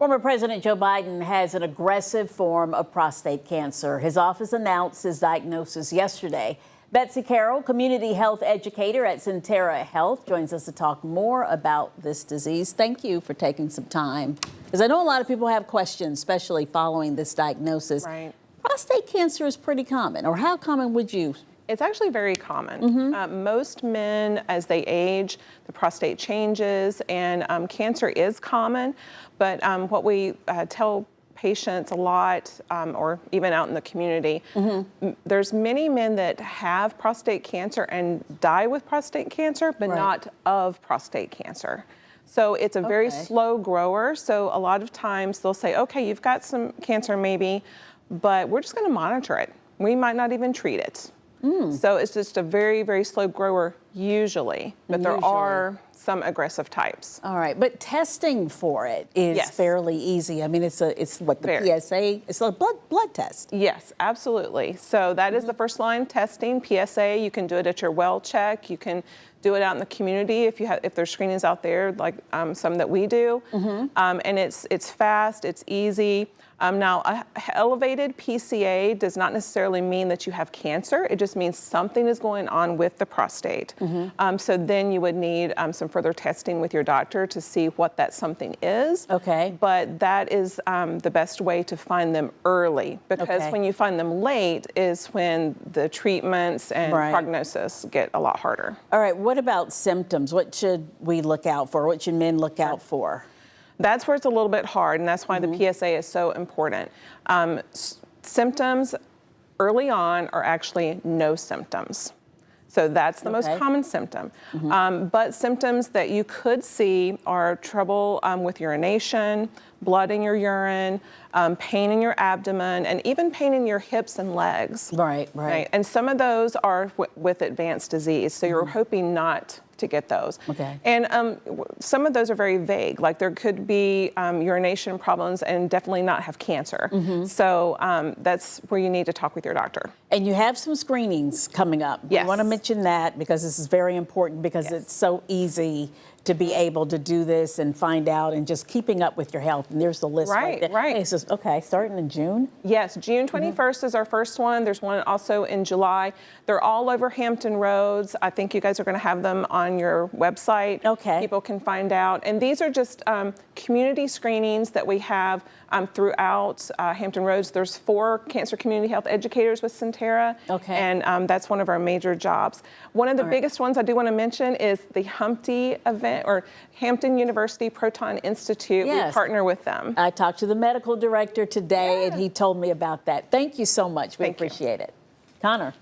Former President Joe Biden has an aggressive form of prostate cancer. His office announced his diagnosis yesterday. Betsy Carroll, community health educator at Sentara Health, joins us to talk more about this disease. Thank you for taking some time, because I know a lot of people have questions, especially following this diagnosis. Right. Prostate cancer is pretty common, or how common would you? It's actually very common. Most men, as they age, the prostate changes, and cancer is common. But what we tell patients a lot, or even out in the community, there's many men that have prostate cancer and die with prostate cancer, but not of prostate cancer. So it's a very slow grower. So a lot of times they'll say, okay, you've got some cancer maybe, but we're just going to monitor it. We might not even treat it. So it's just a very, very slow grower usually, but there are some aggressive types. All right, but testing for it is fairly easy. I mean, it's what the PSA, it's a blood test. Yes, absolutely. So that is the first line testing, PSA. You can do it at your well check. You can do it out in the community if there's screenings out there, like some that we do. And it's fast, it's easy. Now, elevated PSA does not necessarily mean that you have cancer. It just means something is going on with the prostate. So then you would need some further testing with your doctor to see what that something is. Okay. But that is the best way to find them early, because when you find them late is when the treatments and prognosis get a lot harder. All right, what about symptoms? What should we look out for? What should men look out for? That's where it's a little bit hard, and that's why the PSA is so important. Symptoms early on are actually no symptoms. So that's the most common symptom. But symptoms that you could see are trouble with urination, blood in your urine, pain in your abdomen, and even pain in your hips and legs. Right. And some of those are with advanced disease, so you're hoping not to get those. And some of those are very vague, like there could be urination problems and definitely not have cancer. So that's where you need to talk with your doctor. And you have some screenings coming up. Yes. I want to mention that because this is very important, because it's so easy to be able to do this and find out and just keeping up with your health. And there's the list right there. It says, starting in June? Yes, June 21st is our first one. There's one also in July. They're all over Hampton Roads. I think you guys are going to have them on your website. People can find out. And these are just community screenings that we have throughout Hampton Roads. There's 4 cancer community health educators with Sentara. And that's one of our major jobs. One of the biggest ones I do want to mention is the Humpty event, or Hampton University Proton Institute. We partner with them. I talked to the medical director today, and he told me about that. Thank you so much. We appreciate it. Connor.